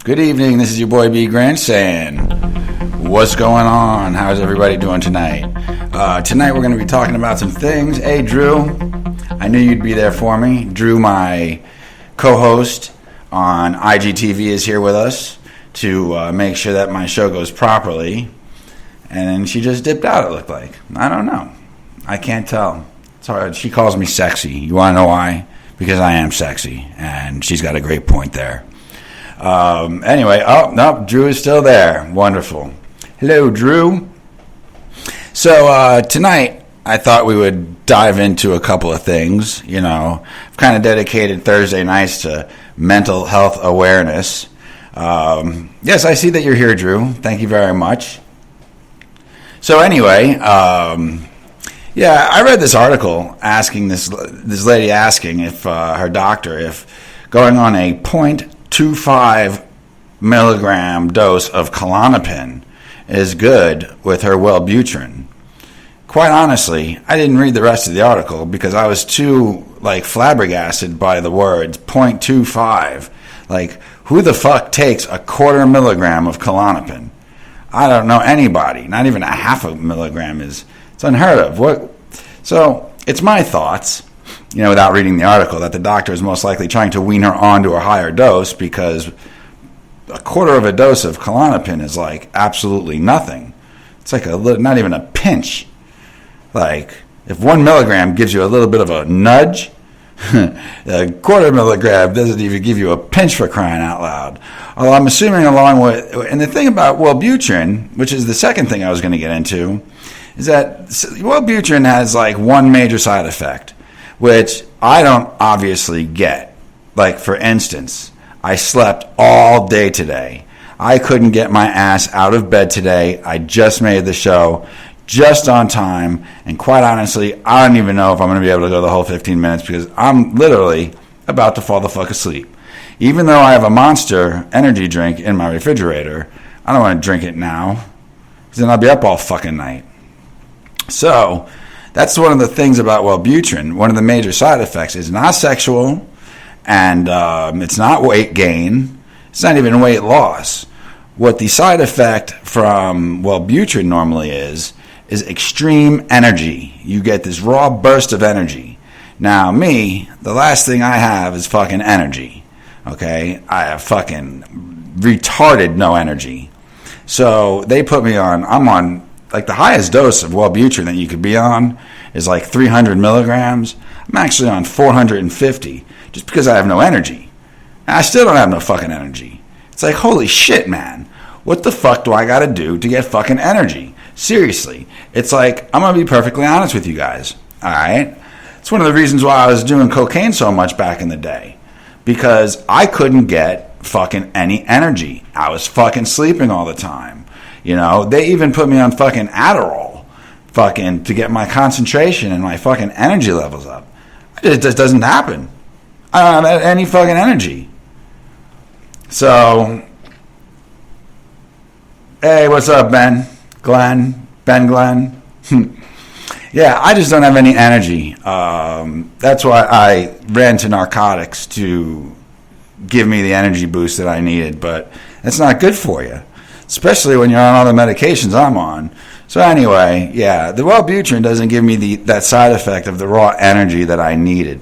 Good evening, this is your boy bgrynchg saying, what's going on? How's everybody doing tonight? Tonight we're going to be talking about some things. Hey Drew, I knew you'd be there for me. Drew, my co-host on IGTV, is here with us to make sure that my show goes properly. And then she just dipped out, it looked like. I don't know. I can't tell. It's hard. She calls me sexy. You want to know why? Because I am sexy, and she's got a great point there. Anyway, no, Drew is still there. Wonderful. Hello, Drew. So tonight, I thought we would dive into a couple of things. You know, I've kind of dedicated Thursday nights to mental health awareness. Yes, I see that you're here, Drew. Thank you very much. So anyway, yeah, I read this article asking this lady asking if her doctor, if going on a 0.25 milligram dose of Klonopin is good with her Wellbutrin. Quite honestly, I didn't read the rest of the article because I was too flabbergasted by the words 0.25. Like, who the fuck takes a 1/4 milligram of Klonopin? I don't know anybody. Not even a 1/2 milligram it's unheard of. So it's my thoughts, without reading the article, that the doctor is most likely trying to wean her onto a higher dose because a 1/4 of a dose of Klonopin is like absolutely nothing. It's like not even a pinch. Like, if 1 milligram gives you a little bit of a nudge, a 1/4 milligram doesn't even give you a pinch, for crying out loud. Although I'm assuming along with, and the thing about Wellbutrin, which is the second thing I was going to get into, is that Wellbutrin has one major side effect, which I don't obviously get. Like, for instance, I slept all day today. I couldn't get my ass out of bed today. I just made the show just on time, and quite honestly, I don't even know if I'm going to be able to go the whole 15 minutes because I'm literally about to fall the fuck asleep. Even though I have a Monster energy drink in my refrigerator, I don't want to drink it now because then I'll be up all fucking night. So that's one of the things about Wellbutrin. One of the major side effects is not sexual, and it's not weight gain. It's not even weight loss. What the side effect from Wellbutrin normally is extreme energy. You get this raw burst of energy. Now, me, the last thing I have is fucking energy. Okay? I have fucking retarded no energy. So they put me on, I'm on, the highest dose of Wellbutrin that you could be on is 300 milligrams. I'm actually on 450 just because I have no energy. And I still don't have no fucking energy. It's like, holy shit, man. What the fuck do I got to do to get fucking energy? Seriously. It's like, I'm going to be perfectly honest with you guys. All right? It's one of the reasons why I was doing cocaine so much back in the day. Because I couldn't get fucking any energy. I was fucking sleeping all the time. They even put me on fucking Adderall fucking to get my concentration and my fucking energy levels up. It just doesn't happen. I don't have any fucking energy. So, hey, what's up, Ben? Glenn? Yeah, I just don't have any energy. That's why I ran to narcotics to give me the energy boost that I needed, but it's not good for you, especially when you're on all the medications I'm on. So anyway, yeah, the Wellbutrin doesn't give me that side effect of the raw energy that I needed.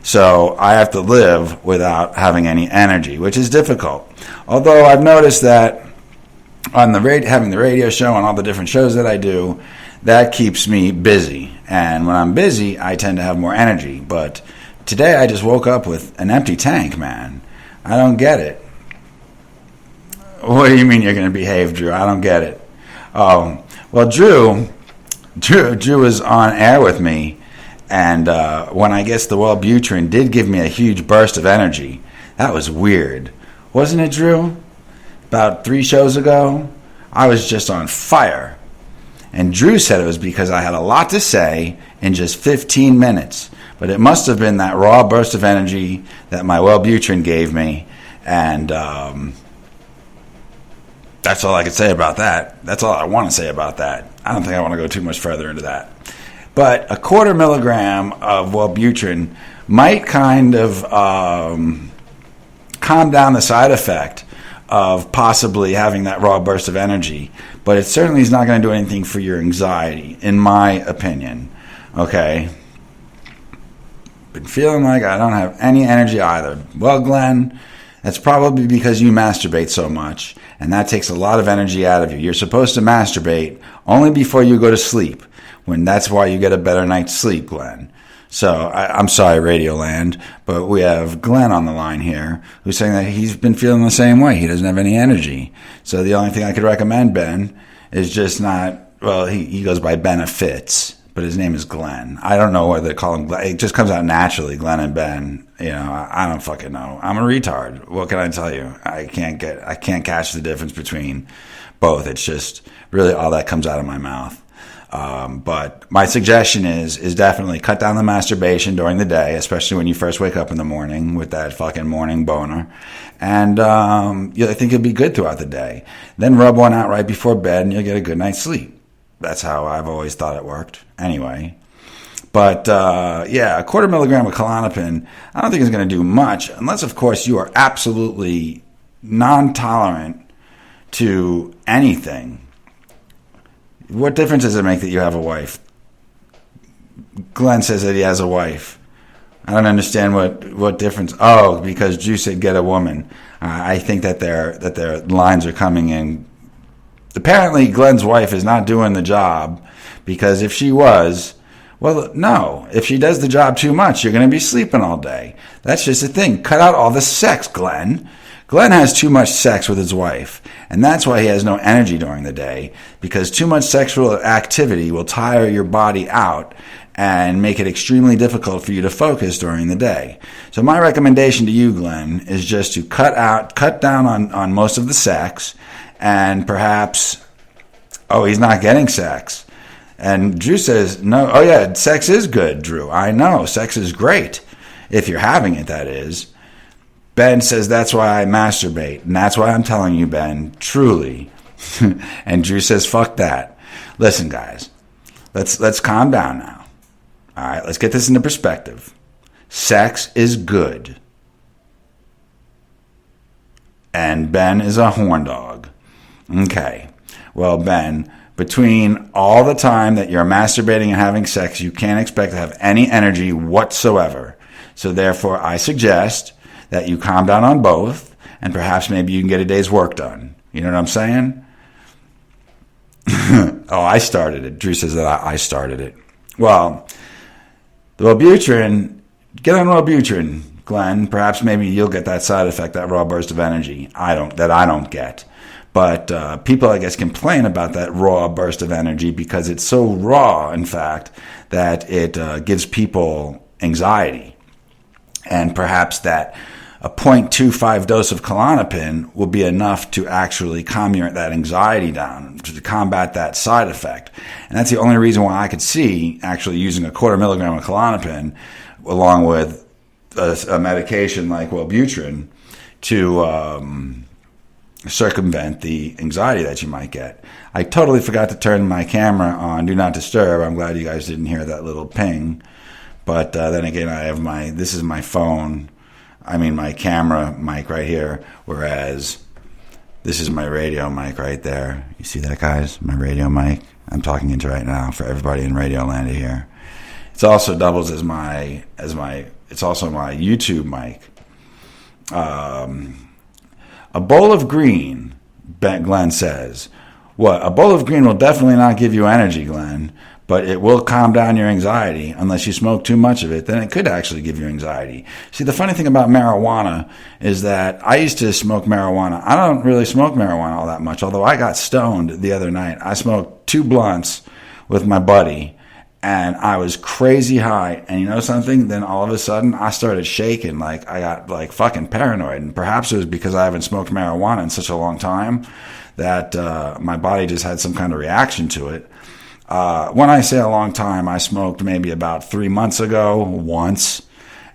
So I have to live without having any energy, which is difficult. Although I've noticed that on having the radio show and all the different shows that I do, that keeps me busy. And when I'm busy, I tend to have more energy. But today I just woke up with an empty tank, man. I don't get it. What do you mean you're going to behave, Drew? I don't get it. Oh, well, Drew was on air with me, and when I guess the Wellbutrin did give me a huge burst of energy. That was weird. Wasn't it, Drew? About 3 shows ago, I was just on fire. And Drew said it was because I had a lot to say in just 15 minutes. But it must have been that raw burst of energy that my Wellbutrin gave me. And that's all I could say about that. That's all I want to say about that. I don't think I want to go too much further into that. But a 1/4 milligram of Wellbutrin might kind of calm down the side effect of possibly having that raw burst of energy, but it certainly is not going to do anything for your anxiety, in my opinion. Okay? Been feeling like I don't have any energy either. Well, Glenn, that's probably because you masturbate so much, and that takes a lot of energy out of you. You're supposed to masturbate only before you go to sleep, when that's why you get a better night's sleep, Glenn. So, I'm sorry, Radioland, but we have Glenn on the line here who's saying that he's been feeling the same way. He doesn't have any energy. So the only thing I could recommend, Ben, is just not, well, he goes by Benefits, but his name is Glenn. I don't know whether they call him Glenn. It just comes out naturally, Glenn and Ben. You know, I don't fucking know. I'm a retard. What can I tell you? I can't catch the difference between both. It's just really all that comes out of my mouth. But my suggestion is definitely cut down the masturbation during the day, especially when you first wake up in the morning with that fucking morning boner. And I think you'll be good throughout the day. Then rub one out right before bed and you'll get a good night's sleep. That's how I've always thought it worked. Anyway. But, a 1/4 milligram of Klonopin, I don't think is going to do much, unless, of course, you are absolutely non-tolerant to anything. What difference does it make that you have a wife? Glenn says that he has a wife. I don't understand what difference. Oh, because Drew said get a woman. I think that their lines are coming in. Apparently, Glenn's wife is not doing the job, because if she was, well, no. If she does the job too much, you're going to be sleeping all day. That's just the thing. Cut out all the sex, Glenn. Glenn has too much sex with his wife, and that's why he has no energy during the day, because too much sexual activity will tire your body out and make it extremely difficult for you to focus during the day. So my recommendation to you, Glenn, is just to cut down on most of the sex, and perhaps, he's not getting sex. And Drew says, no, sex is good, Drew. I know, sex is great. If you're having it, that is. Ben says, that's why I masturbate. And that's why I'm telling you, Ben, truly. And Drew says, fuck that. Listen, guys, let's calm down now. All right, let's get this into perspective. Sex is good. And Ben is a horn dog. Okay. Well, Ben, between all the time that you're masturbating and having sex, you can't expect to have any energy whatsoever. So therefore, I suggest that you calm down on both, and perhaps maybe you can get a day's work done. You know what I'm saying? I started it. Drew says that I started it. Well, the Wellbutrin, get on Wellbutrin, Glenn. Perhaps maybe you'll get that side effect, that raw burst of energy. I don't get. But people, I guess, complain about that raw burst of energy because it's so raw, in fact, that it gives people anxiety. And perhaps that a 0.25 dose of Klonopin will be enough to actually calm that anxiety down, to combat that side effect. And that's the only reason why I could see actually using a 1/4 milligram of Klonopin along with a medication like Wellbutrin to circumvent the anxiety that you might get. I totally forgot to turn my camera on Do Not Disturb. I'm glad you guys didn't hear that little ping. But then again, this is my phone. I mean, my camera mic right here, whereas this is my radio mic right there. You see that, guys? My radio mic I'm talking into right now for everybody in Radioland to hear. It also doubles as it's also my YouTube mic. A bowl of green, Glenn says. What? A bowl of green will definitely not give you energy, Glenn, but it will calm down your anxiety unless you smoke too much of it. Then it could actually give you anxiety. See, the funny thing about marijuana is that I used to smoke marijuana. I don't really smoke marijuana all that much, although I got stoned the other night. I smoked 2 blunts with my buddy, and I was crazy high. And you know something? Then all of a sudden, I started shaking. Like, I got, fucking paranoid. And perhaps it was because I haven't smoked marijuana in such a long time that my body just had some kind of reaction to it. When I say a long time, I smoked maybe about 3 months ago once,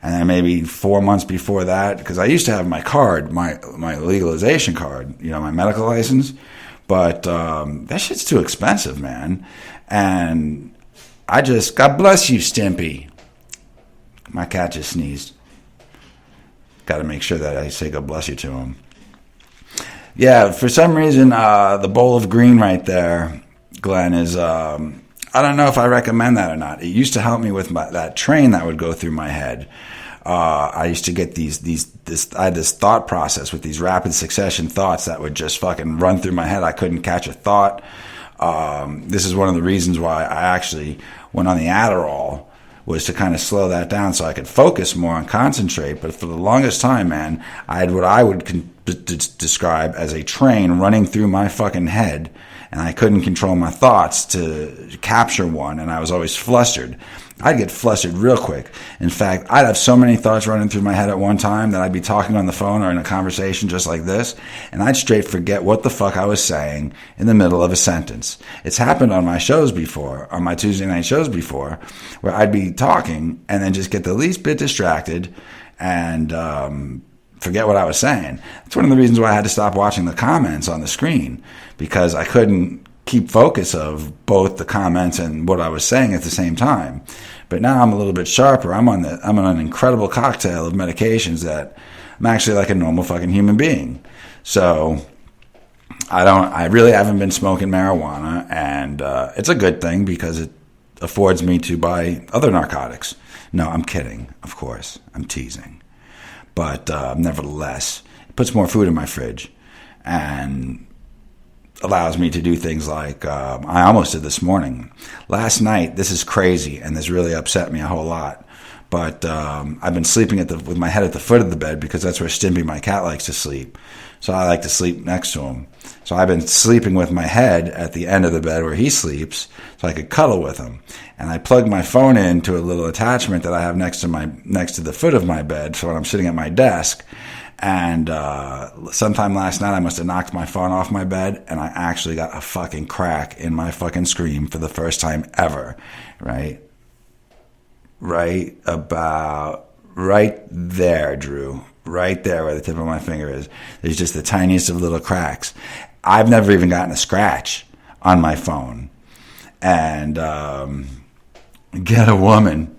and then maybe 4 months before that, because I used to have my card, my legalization card, my medical license, but that shit's too expensive, man. And God bless you, Stimpy. My cat just sneezed. Got to make sure that I say God bless you to him. Yeah, for some reason, the bowl of green right there, Glenn, is, I don't know if I recommend that or not. It used to help me with that train that would go through my head. I used to get I had this thought process with these rapid succession thoughts that would just fucking run through my head. I couldn't catch a thought. This is one of the reasons why I actually went on the Adderall, was to kind of slow that down so I could focus more and concentrate. But for the longest time, man, I had what I would describe as a train running through my fucking head, and I couldn't control my thoughts to capture one, and I was always flustered. I'd get flustered real quick. In fact, I'd have so many thoughts running through my head at one time that I'd be talking on the phone or in a conversation just like this, and I'd straight forget what the fuck I was saying in the middle of a sentence. It's happened on my shows before, on my Tuesday night shows before, where I'd be talking and then just get the least bit distracted and forget what I was saying. That's one of the reasons why I had to stop watching the comments on the screen, because I couldn't keep focus of both the comments and what I was saying at the same time. But now I'm a little bit sharper. I'm on an incredible cocktail of medications that I'm actually like a normal fucking human being. So I really haven't been smoking marijuana, and it's a good thing because it affords me to buy other narcotics. No, I'm kidding, of course. I'm teasing. But nevertheless, it puts more food in my fridge and allows me to do things like I almost did this morning. Last night, this is crazy, and this really upset me a whole lot. But I've been sleeping with my head at the foot of the bed because that's where Stimpy, my cat, likes to sleep. So I like to sleep next to him. So I've been sleeping with my head at the end of the bed where he sleeps so I could cuddle with him. And I plugged my phone into a little attachment that I have next to the foot of my bed, so when I'm sitting at my desk. And sometime last night I must have knocked my phone off my bed, and I actually got a fucking crack in my fucking screen for the first time ever. Right there, Drew. Right there where the tip of my finger is. There's just the tiniest of little cracks. I've never even gotten a scratch on my phone. And get a woman.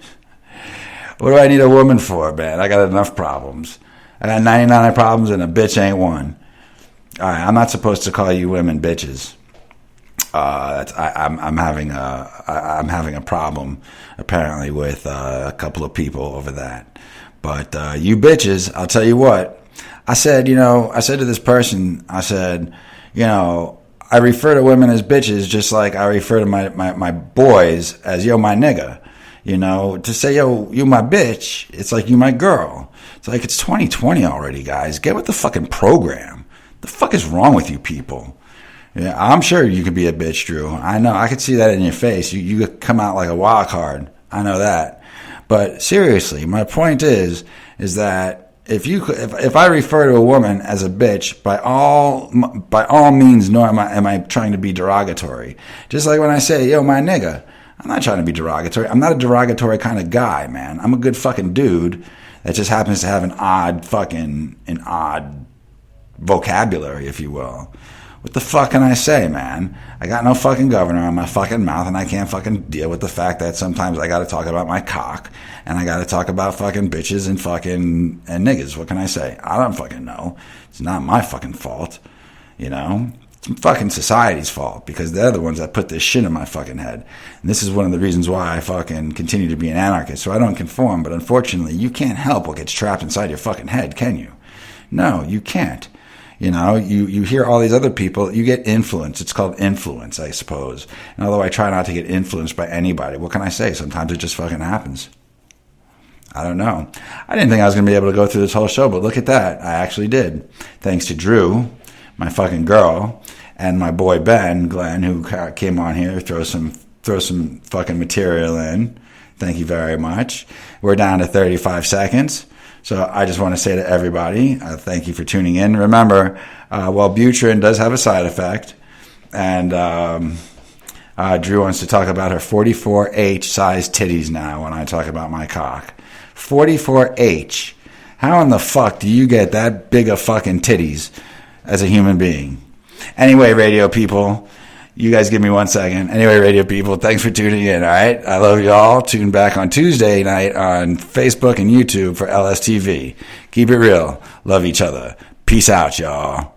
What do I need a woman for, man? I got enough problems. I got 99 problems and a bitch ain't one. All right, I'm not supposed to call you women bitches. I'm having a problem apparently with a couple of people over that. But you bitches, I'll tell you what. I said to this person, I said, I refer to women as bitches just like I refer to my boys as yo my nigga. To say yo you my bitch, it's like you my girl. It's like it's 2020 already, guys. Get with the fucking program. The fuck is wrong with you people? Yeah, I'm sure you could be a bitch, Drew. I know. I could see that in your face. You could come out like a wild card. I know that. But seriously, my point is that if I refer to a woman as a bitch, by all means, nor am I trying to be derogatory. Just like when I say, yo, my nigga, I'm not trying to be derogatory. I'm not a derogatory kind of guy, man. I'm a good fucking dude that just happens to have an odd vocabulary, if you will. What the fuck can I say, man? I got no fucking governor on my fucking mouth, and I can't fucking deal with the fact that sometimes I gotta talk about my cock, and I gotta talk about fucking bitches and niggas. What can I say? I don't fucking know. It's not my fucking fault. It's fucking society's fault, because they're the ones that put this shit in my fucking head. And this is one of the reasons why I fucking continue to be an anarchist, so I don't conform. But unfortunately, you can't help what gets trapped inside your fucking head, can you? No, you can't. You hear all these other people, you get influence. It's called influence, I suppose. And although I try not to get influenced by anybody, what can I say? Sometimes it just fucking happens. I don't know. I didn't think I was going to be able to go through this whole show, but look at that. I actually did. Thanks to Drew, my fucking girl, and my boy Ben, Glenn, who came on here, throw some fucking material in. Thank you very much. We're down to 35 seconds. So I just want to say to everybody, thank you for tuning in. Remember, Wellbutrin does have a side effect. And Drew wants to talk about her 44H size titties now when I talk about my cock. 44H. How in the fuck do you get that big of fucking titties as a human being? Anyway, radio people, you guys give me 1 second. Anyway, radio people, thanks for tuning in, all right? I love you all. Tune back on Tuesday night on Facebook and YouTube for LSTV. Keep it real. Love each other. Peace out, y'all.